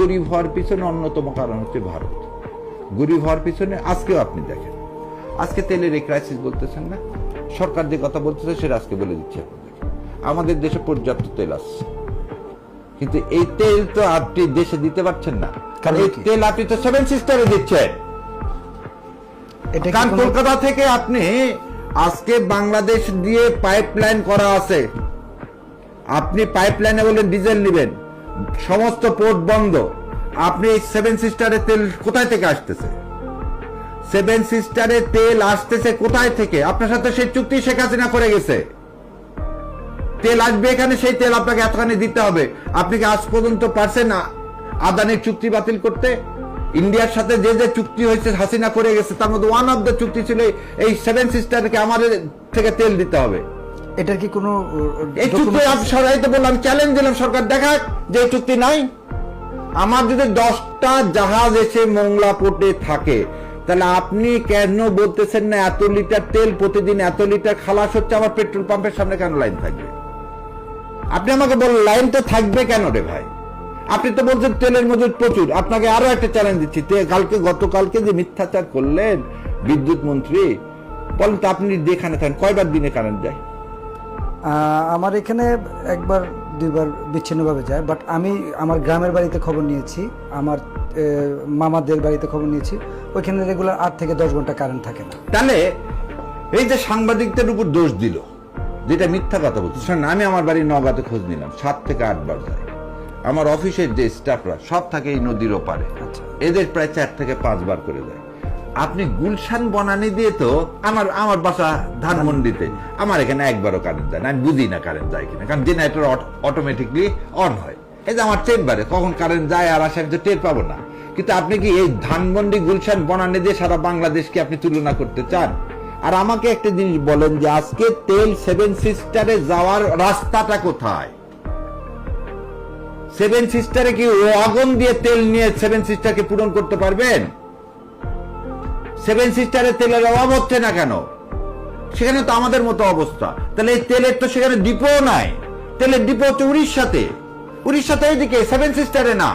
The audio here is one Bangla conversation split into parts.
গরিব হওয়ার পিছনে অন্যতম কারণ হচ্ছে ভারত। গরিব হওয়ার পিছনে আজকেও আপনি দেখেন, আজকে তেলের এই ক্রাইসিস বলতেছেন না, সরকার যে কথা বলতেছে সেটা আজকে বলে দিচ্ছে আপনাদেরকে। আমাদের দেশে পর্যাপ্ত তেল আসছে, কিন্তু এই তেল তো আপনি দেশে দিতে পারছেন না, কারণ এই তেল আপনি তো সেভেন সিস্টারে দিচ্ছেন। কারণ কলকাতা থেকে আপনি আজকে বাংলাদেশ দিয়ে পাইপলাইন করা আছে, আপনি পাইপলাইনে বলে ডিজেল নেবেন, সমস্ত পোর্ট বন্ধ, আপনি এই সেভেন সিস্টারের তেল কোথায় থেকে আসতেছে? সেভেন সিস্টারের তেল আসতেছে কোথায় থেকে? আপনার সাথে সেই চুক্তি শেখ হাসিনা করে গেছে, তেল আসবে এখানে, সেই তেল আপনাকে এতখানি দিতে হবে। আপনি কি আজ পর্যন্ত পারছেন আদানির চুক্তি বাতিল করতে? ইন্ডিয়ার সাথে যে যে চুক্তি হয়েছে হাসিনা করে গেছে, তার মধ্যে ওয়ান অফ দ্য চুক্তি ছিল এই সেভেন সিস্টারকে আমাদের থেকে তেল দিতে হবে। এটা কি কোনো এই চুক্তি সরাইতে বললাম, চ্যালেঞ্জ দিলাম, সরকার দেখাক যে এই চুক্তি নাই। আমার যদি 10টা জাহাজ এসে মোংলা পোর্টে থাকে, তাহলে আপনি কেন বলতেছেন না এত লিটার তেল প্রতিদিন এত লিটার খালাস হচ্ছে, আমার পেট্রোল পাম্পের সামনে কেন লাইন থাকবে? আপনি আমাকে বলেন লাইনটা থাকবে কেন রে ভাই? আপনি তো বলছেন তেলের মজুদ প্রচুর। আপনাকে আরো একটা চ্যালেঞ্জ দিচ্ছি, গতকালকে যে মিথ্যাচার করলেন বিদ্যুৎ মন্ত্রী, বলেন তো আপনি যেখানে থাকেন কয়বার দিনে কারেন্ট যায়? আমার এখানে একবার দুইবার বিচ্ছিন্নভাবে যায়, বাট আমি আমার গ্রামের বাড়িতে খবর নিয়েছি, আমার মামাদের বাড়িতে খবর নিয়েছি, ওইখানে রেগুলার 8 থেকে 10 ঘন্টা কারেন্ট থাকে না। তাহলে এই যে সাংবাদিকদের উপর দোষ দিল, যেটা মিথ্যা কথা বলছে, আমি আমার বাড়ি নওগাঁতে খোঁজ নিলাম, 7 থেকে 8 বার যায়। আমার অফিসের যে স্টাফরা সব থাকে এই নদীর ওপারে, এদের প্রায় 4 থেকে 5 বার করে যায়। আপনি গুলশান বনানী দিয়ে তো আমার বাসা ধানমন্ডিতে, আমার এখানে একবারও কারেন্ট যায় না। আমি বুঝি না কারেন্ট যায় কিনা, কারণ জেনারেটর অটোমেটিকলি অন হয়। এই যে আমার চেম্বারে কখন কারেন্ট যায় আর আসে আমি তো টের পাবো না। কিন্তু আপনি কি এই ধানমন্ডি গুলশান বনানী দিয়ে সারা বাংলাদেশকে আপনি তুলনা করতে চান? আর আমাকে একটা জিনিস বলেন যে আজকে তেল সেভেন সিস্টারে যাওয়ার রাস্তাটা কোথায়? সেভেন সিস্টারে কি ওয়াগন দিয়ে তেল নিয়ে সেভেন সিস্টারকে পূরণ করতে পারবেন? সেভেন সিস্টারে তেলের অভাব হচ্ছে না কেন? সেখানে তো আমাদের মতো অবস্থা। তাহলে এই তেলের তো সেখানে ডিপো নাই, তেলের ডিপো হচ্ছে উড়িষ্যাতে এইদিকে, সেভেন সিস্টারে না।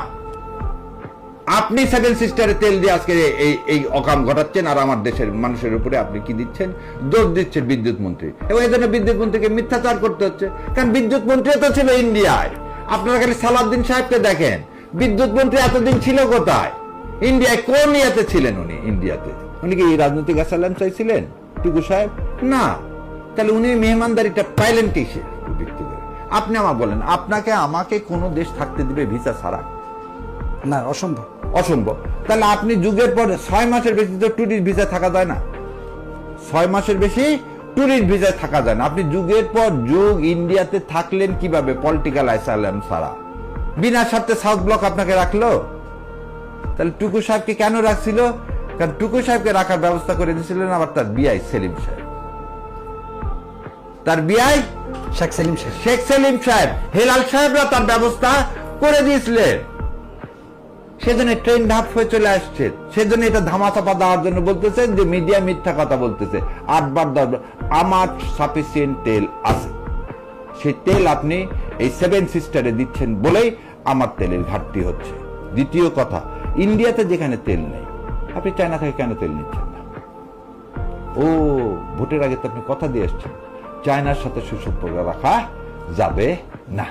আপনি সেভেন সিস্টারে তেল দিয়ে আজকে এই অকাম ঘটাচ্ছেন, আর আমার দেশের মানুষের উপরে আপনি কি দিচ্ছেন? দোষ দিচ্ছেন বিদ্যুৎ মন্ত্রী। এবং এই জন্য বিদ্যুৎ মন্ত্রীকে মিথ্যাচার করতে হচ্ছে, কারণ বিদ্যুৎ মন্ত্রী তো ছিল ইন্ডিয়ায়। আপনারা খালি সালাউদ্দিন সাহেবকে দেখেন, বিদ্যুৎ মন্ত্রী এতদিন ছিল কোথায়? ইন্ডিয়ায়। কোন ইয়াতে ছিলেন উনি? ইন্ডিয়াতে। উনি কি রাজনৈতিক অ্যাসাইলাম চাইছিলেন টুকু সাহেব? না। তাহলে উনি মেহমানদারিটা পাইলেন কিসে? আপনি আমার বলেন, আপনাকে আমাকে কোন দেশ থাকতে দিবে ভিসা ছাড়া? না, অসম্ভব। অসম্ভব। তাহলে আপনি যুগের পর 6 মাসের বেশি তো ট্যুরিস্ট ভিসা থাকা যায় না। 6 মাসের বেশি ট্যুরিস্ট ভিসায় থাকা যায় না। আপনি যুগের পর যুগ ইন্ডিয়াতে থাকলেন কিভাবে? পলিটিক্যাল অ্যাসাইলাম ছাড়া। বিনা স্বার্থে সাউথ ব্লক আপনাকে রাখলো। তাহলে টুকু সাহেবকে কেন রাখছিল? কারণ টুকু সাহেবকে রাখার ব্যবস্থা করে দিয়েছিলেন আবার তার বিআই সেলিম সাহেব। তার বিআই শেখ সেলিম সাহেব, হেলাল সাহেবরা তার ব্যবস্থা করে দিয়েছিলেন। সেজন্য ট্রেন ধাপ হয়ে চলে আসছে। সেজন্য এটা ধামাচাপা দেওয়ার জন্য বলতেছে যে মিডিয়া মিথ্যা কথা বলতেছে। 8 বার 10 বার আমার সাফিসিয়েন্ট তেল আছে, সেই তেল আপনি এই সেভেন সিস্টারে দিচ্ছেন বলেই আমার তেলের ঘাটতি হচ্ছে। দ্বিতীয় কথা, ইন্ডিয়াতে যেখানে তেল নেই, আপনি চায়না থেকে কেন তেল নিচ্ছেন না? ও ভোটের আগে তো আপনি কথা দিয়ে আসছেন চায়নার সাথে সুসম্পর্ক রাখা যাবে না।